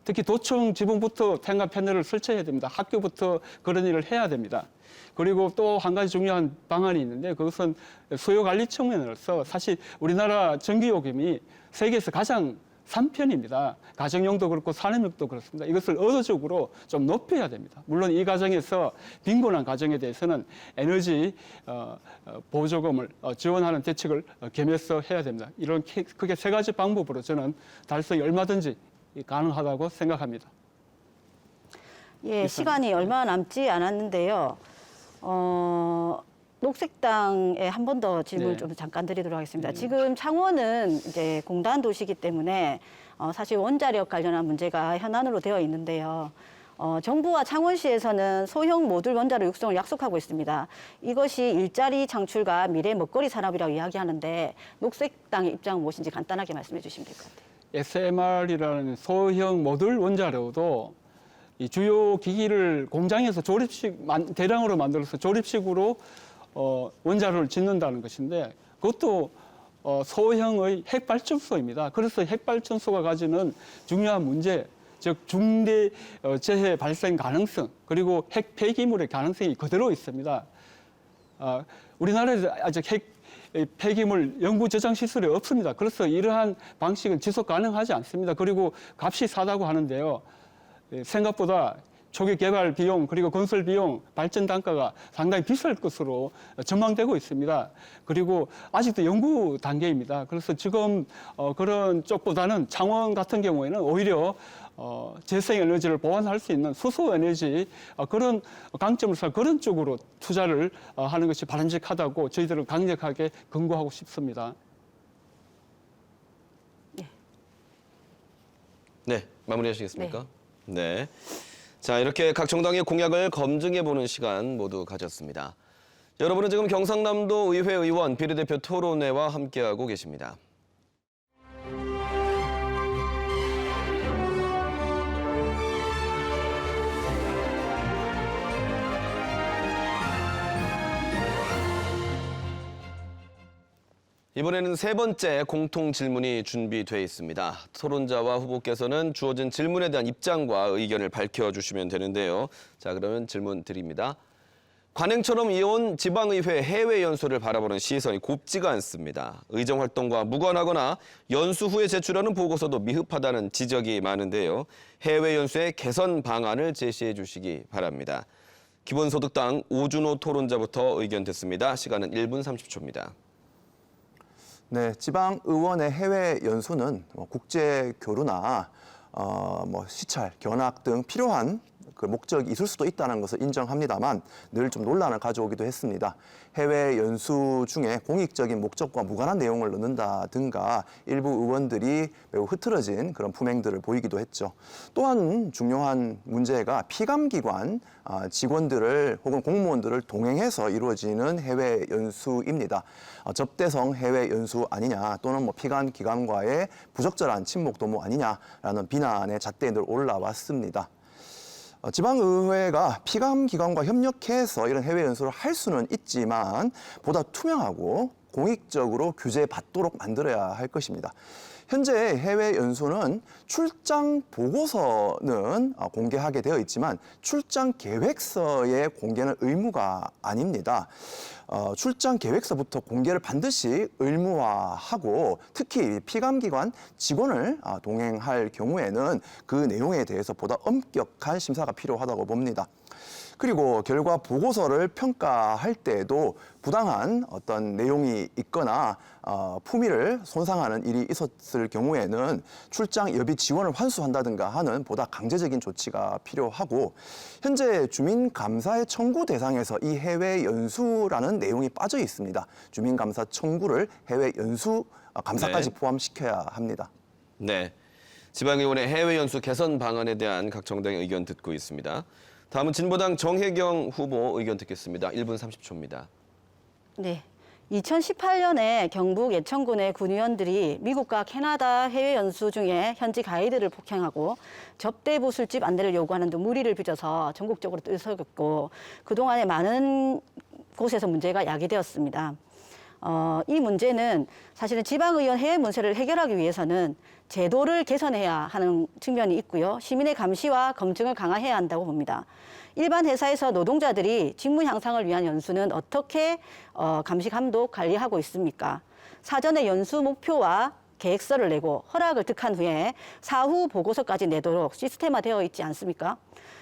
특히 도청 지붕부터 태양광 패널을 설치해야 됩니다. 학교부터 그런 일을 해야 됩니다. 그리고 또 한 가지 중요한 방안이 있는데 그것은 수요 관리 측면으로서 사실 우리나라 전기요금이 세계에서 가장 3편입니다. 가정용도 그렇고 산업용도 그렇습니다. 이것을 의도적으로 좀 높여야 됩니다. 물론 이 가정에서 빈곤한 가정에 대해서는 에너지 보조금을 지원하는 대책을 겸해서 해야 됩니다. 이런 크게 세 가지 방법으로 저는 달성이 얼마든지 가능하다고 생각합니다. 예, 시간이 얼마 남지 않았는데요. 녹색당에 한 번 더 질문을 네. 좀 잠깐 드리도록 하겠습니다. 지금 창원은 이제 공단 도시이기 때문에 사실 원자력 관련한 문제가 현안으로 되어 있는데요. 정부와 창원시에서는 소형 모듈 원자로 육성을 약속하고 있습니다. 이것이 일자리 창출과 미래 먹거리 산업이라고 이야기하는데 녹색당의 입장은 무엇인지 간단하게 말씀해 주시면 될 것 같아요. SMR이라는 소형 모듈 원자로도 이 주요 기기를 공장에서 대량으로 만들어서 조립식으로 원자로를 짓는다는 것인데 그것도 소형의 핵발전소입니다. 그래서 핵발전소가 가지는 중요한 문제, 즉 중대 재해 발생 가능성 그리고 핵 폐기물의 가능성이 그대로 있습니다. 우리나라에 아직 핵 폐기물 연구 저장 시설이 없습니다. 그래서 이러한 방식은 지속 가능하지 않습니다. 그리고 값이 싸다고 하는데요. 생각보다 초기 개발 비용 그리고 건설 비용, 발전 단가가 상당히 비쌀 것으로 전망되고 있습니다. 그리고 아직도 연구 단계입니다. 그래서 지금 그런 쪽보다는 창원 같은 경우에는 오히려 재생에너지를 보완할 수 있는 수소에너지 그런 강점을 살 그런 쪽으로 투자를 하는 것이 바람직하다고 저희들은 강력하게 권고하고 싶습니다. 네, 마무리하시겠습니까? 네. 자, 이렇게 각 정당의 공약을 검증해보는 시간 모두 가졌습니다. 여러분은 지금 경상남도 의회 의원 비례대표 토론회와 함께하고 계십니다. 이번에는 세 번째 공통 질문이 준비되어 있습니다. 토론자와 후보께서는 주어진 질문에 대한 입장과 의견을 밝혀주시면 되는데요. 자, 그러면 질문 드립니다. 관행처럼 이어온 지방의회 해외 연수를 바라보는 시선이 곱지가 않습니다. 의정 활동과 무관하거나 연수 후에 제출하는 보고서도 미흡하다는 지적이 많은데요. 해외 연수의 개선 방안을 제시해 주시기 바랍니다. 기본소득당 오준호 토론자부터 의견 듣습니다. 시간은 1분 30초입니다. 네, 지방 의원의 해외 연수는 국제 교류나 시찰, 견학 등 필요한 그 목적이 있을 수도 있다는 것을 인정합니다만 늘 좀 논란을 가져오기도 했습니다. 해외 연수 중에 공익적인 목적과 무관한 내용을 넣는다든가 일부 의원들이 매우 흐트러진 그런 품행들을 보이기도 했죠. 또한 중요한 문제가 피감기관 직원들을 혹은 공무원들을 동행해서 이루어지는 해외 연수입니다. 접대성 해외 연수 아니냐 또는 피감기관과의 부적절한 친목 도모 아니냐라는 비난의 잣대들 올라왔습니다. 지방의회가 피감기관과 협력해서 이런 해외 연수를 할 수는 있지만 보다 투명하고 공익적으로 규제받도록 만들어야 할 것입니다. 현재 해외 연수는 출장 보고서는 공개하게 되어 있지만 출장 계획서의 공개는 의무가 아닙니다. 출장 계획서부터 공개를 반드시 의무화하고 특히 피감기관 직원을 동행할 경우에는 그 내용에 대해서 보다 엄격한 심사가 필요하다고 봅니다. 그리고 결과 보고서를 평가할 때에도 부당한 어떤 내용이 있거나 품위를 손상하는 일이 있었을 경우에는 출장 예비 지원을 환수한다든가 하는 보다 강제적인 조치가 필요하고, 현재 주민감사의 청구 대상에서 이 해외 연수라는 내용이 빠져 있습니다. 주민감사 청구를 해외 연수 감사까지 네. 포함시켜야 합니다. 네. 지방의원의 해외 연수 개선 방안에 대한 각 정당의 의견 듣고 있습니다. 다음은 진보당 정혜경 후보 의견 듣겠습니다. 1분 30초입니다. 네. 2018년에 경북 예천군의 군의원들이 미국과 캐나다 해외 연수 중에 현지 가이드를 폭행하고 접대부 술집 안내를 요구하는 등 무리를 빚어서 전국적으로 들썩였고, 그동안에 많은 곳에서 문제가 야기되었습니다. 이 문제는 사실은 지방의원 해외 문제를 해결하기 위해서는 제도를 개선해야 하는 측면이 있고요. 시민의 감시와 검증을 강화해야 한다고 봅니다. 일반 회사에서 노동자들이 직무 향상을 위한 연수는 어떻게 감시, 감독, 관리하고 있습니까? 사전에 연수 목표와 계획서를 내고 허락을 득한 후에 사후 보고서까지 내도록 시스템화되어 있지 않습니까?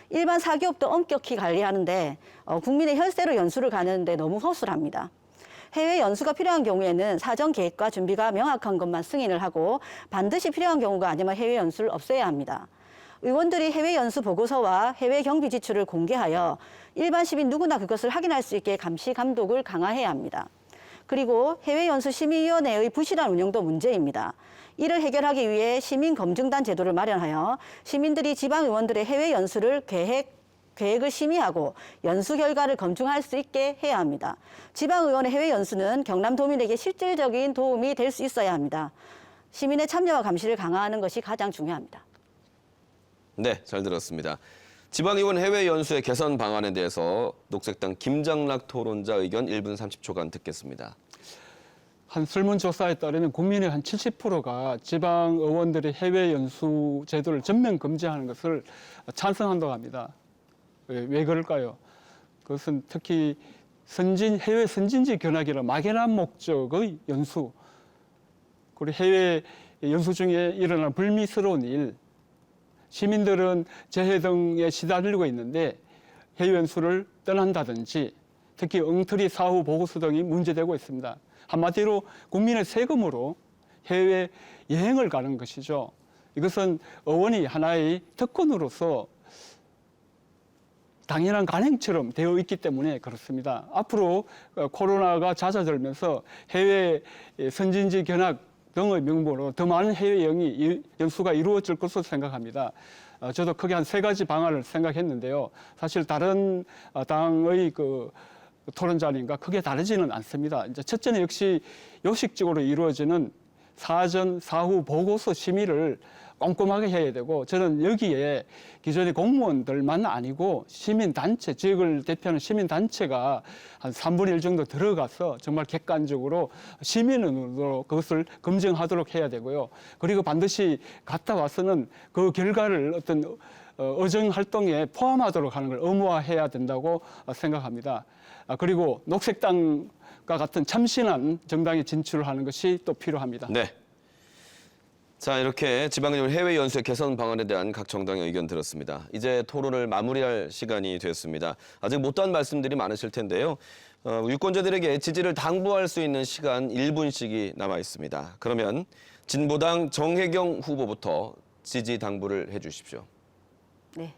일반 사기업도 엄격히 관리하는데 국민의 혈세로 연수를 가는데 너무 허술합니다. 해외 연수가 필요한 경우에는 사전 계획과 준비가 명확한 것만 승인을 하고, 반드시 필요한 경우가 아니면 해외 연수를 없애야 합니다. 의원들이 해외 연수 보고서와 해외 경비 지출을 공개하여 일반 시민 누구나 그것을 확인할 수 있게 감시 감독을 강화해야 합니다. 그리고 해외 연수 심의위원회의 부실한 운영도 문제입니다. 이를 해결하기 위해 시민검증단 제도를 마련하여 시민들이 지방의원들의 해외 연수를 계획을 심의하고 연수 결과를 검증할 수 있게 해야 합니다. 지방의원의 해외 연수는 경남도민에게 실질적인 도움이 될 수 있어야 합니다. 시민의 참여와 감시를 강화하는 것이 가장 중요합니다. 네, 잘 들었습니다. 지방의원 해외 연수의 개선 방안에 대해서 녹색당 김장락 토론자 의견 1분 30초간 듣겠습니다. 한 설문조사에 따르면 국민의 한 70%가 지방 의원들의 해외 연수 제도를 전면 금지하는 것을 찬성한다고 합니다. 왜 그럴까요? 그것은 특히 해외 선진지 견학이라는 막연한 목적의 연수, 그리고 해외 연수 중에 일어나는 불미스러운 일, 시민들은 재해 등에 시달리고 있는데 해외 연수를 떠난다든지 특히 엉터리 사후 보고서 등이 문제되고 있습니다. 한마디로 국민의 세금으로 해외 여행을 가는 것이죠. 이것은 의원이 하나의 특권으로서 당연한 관행처럼 되어 있기 때문에 그렇습니다. 앞으로 코로나가 잦아들면서 해외 선진지 견학 등의 명목으로 더 많은 해외 연수가 이루어질 것으로 생각합니다. 저도 크게 한 3가지 방안을 생각했는데요. 사실 다른 당의 토론자님과 크게 다르지는 않습니다. 이제 첫째는 역시 요식적으로 이루어지는 사전, 사후 보고서 심의를 꼼꼼하게 해야 되고, 저는 여기에 기존의 공무원들만 아니고 시민단체, 지역을 대표하는 시민단체가 한 3분의 1 정도 들어가서 정말 객관적으로 시민으로 그것을 검증하도록 해야 되고요. 그리고 반드시 갔다 와서는 그 결과를 어떤 의정활동에 포함하도록 하는 걸 의무화해야 된다고 생각합니다. 그리고 녹색당과 같은 참신한 정당에 진출하는 것이 또 필요합니다. 네. 자, 이렇게 지방의원 해외 연수의 개선 방안에 대한 각 정당의 의견 들었습니다. 이제 토론을 마무리할 시간이 됐습니다. 아직 못다한 말씀들이 많으실 텐데요. 유권자들에게 지지를 당부할 수 있는 시간 1분씩이 남아 있습니다. 그러면 진보당 정혜경 후보부터 지지 당부를 해주십시오. 네.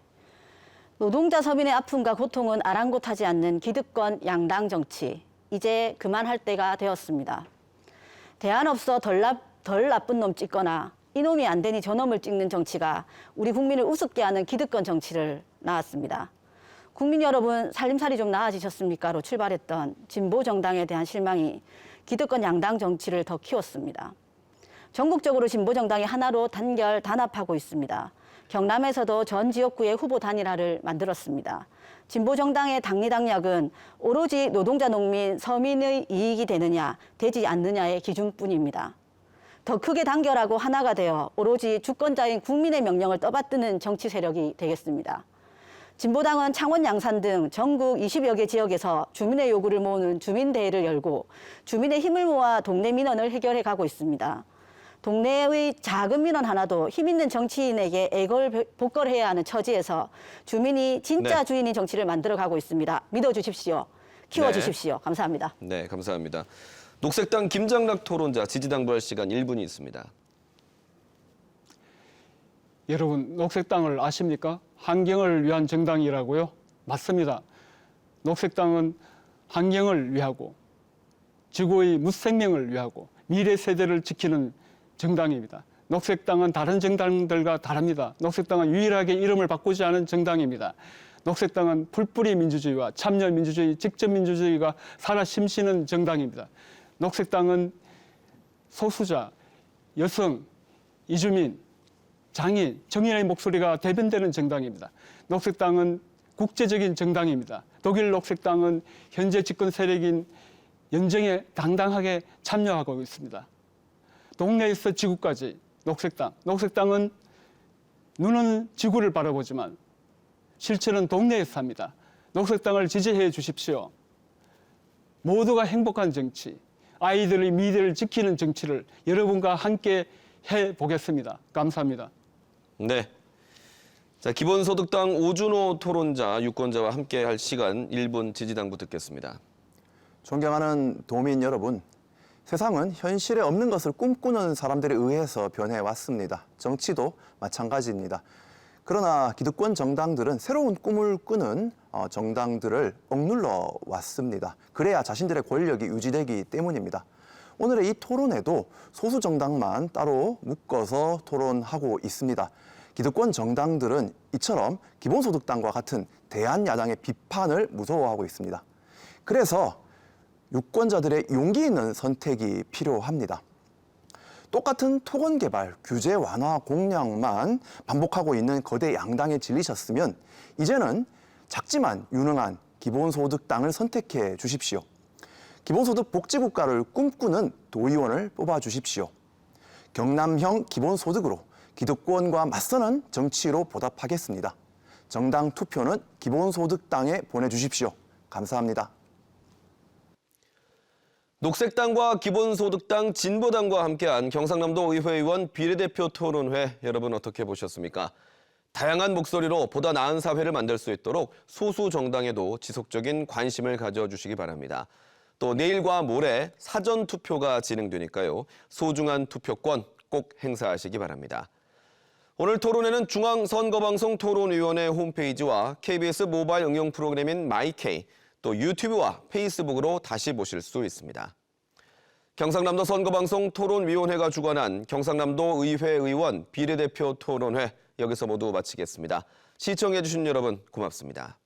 노동자 서민의 아픔과 고통은 아랑곳하지 않는 기득권 양당 정치. 이제 그만할 때가 되었습니다. 대안 없어 덜 나쁜 놈 찍거나 이놈이 안 되니 저놈을 찍는 정치가 우리 국민을 우습게 하는 기득권 정치를 낳았습니다. 국민 여러분, 살림살이 좀 나아지셨습니까?로 출발했던 진보 정당에 대한 실망이 기득권 양당 정치를 더 키웠습니다. 전국적으로 진보 정당이 하나로 단합하고 있습니다. 경남에서도 전 지역구의 후보 단일화를 만들었습니다. 진보 정당의 당리당략은 오로지 노동자, 농민, 서민의 이익이 되느냐, 되지 않느냐의 기준뿐입니다. 더 크게 단결하고 하나가 되어 오로지 주권자인 국민의 명령을 떠받드는 정치 세력이 되겠습니다. 진보당은 창원, 양산 등 전국 20여 개 지역에서 주민의 요구를 모으는 주민대회를 열고 주민의 힘을 모아 동네 민원을 해결해 가고 있습니다. 동네의 작은 민원 하나도 힘 있는 정치인에게 애걸복걸해야 하는 처지에서 주민이 진짜 네. 주인인 정치를 만들어가고 있습니다. 믿어주십시오. 키워주십시오. 감사합니다. 네, 감사합니다. 녹색당 김장락 토론자 지지당부할 시간 1분이 있습니다. 여러분, 녹색당을 아십니까? 환경을 위한 정당이라고요? 맞습니다. 녹색당은 환경을 위하고 지구의 무생명을 위하고 미래 세대를 지키는 정당입니다. 녹색당은 다른 정당들과 다릅니다. 녹색당은 유일하게 이름을 바꾸지 않은 정당입니다. 녹색당은 풀뿌리 민주주의와 참여 민주주의, 직접 민주주의가 살아 심시는 정당입니다. 녹색당은 소수자, 여성, 이주민, 장애인, 정의의 목소리가 대변되는 정당입니다. 녹색당은 국제적인 정당입니다. 독일 녹색당은 현재 집권 세력인 연정에 당당하게 참여하고 있습니다. 동네에서 지구까지 녹색당. 녹색당은 눈은 지구를 바라보지만 실체는 동네에서 삽니다. 녹색당을 지지해 주십시오. 모두가 행복한 정치, 아이들의 미래를 지키는 정치를 여러분과 함께 해보겠습니다. 감사합니다. 네. 자, 기본소득당 오준호 토론자, 유권자와 함께 할 시간 1분 지지당부 듣겠습니다. 존경하는 도민 여러분, 세상은 현실에 없는 것을 꿈꾸는 사람들에 의해서 변해왔습니다. 정치도 마찬가지입니다. 그러나 기득권 정당들은 새로운 꿈을 꾸는 정당들을 억눌러 왔습니다. 그래야 자신들의 권력이 유지되기 때문입니다. 오늘의 이 토론에도 소수 정당만 따로 묶어서 토론하고 있습니다. 기득권 정당들은 이처럼 기본소득당과 같은 대한야당의 비판을 무서워하고 있습니다. 그래서 유권자들의 용기 있는 선택이 필요합니다. 똑같은 토건 개발, 규제 완화 공약만 반복하고 있는 거대 양당에 질리셨으면 이제는 작지만 유능한 기본소득당을 선택해 주십시오. 기본소득 복지국가를 꿈꾸는 도의원을 뽑아주십시오. 경남형 기본소득으로 기득권과 맞서는 정치로 보답하겠습니다. 정당 투표는 기본소득당에 보내주십시오. 감사합니다. 녹색당과 기본소득당, 진보당과 함께한 경상남도 의회의원 비례대표 토론회 여러분 어떻게 보셨습니까? 다양한 목소리로 보다 나은 사회를 만들 수 있도록 소수 정당에도 지속적인 관심을 가져주시기 바랍니다. 또 내일과 모레 사전 투표가 진행되니까요. 소중한 투표권 꼭 행사하시기 바랍니다. 오늘 토론회는 중앙선거방송 토론위원회 홈페이지와 KBS 모바일 응용 프로그램인 마이케이, 또 유튜브와 페이스북으로 다시 보실 수 있습니다. 경상남도 선거방송 토론위원회가 주관한 경상남도 의회의원 비례대표 토론회 여기서 모두 마치겠습니다. 시청해주신 여러분 고맙습니다.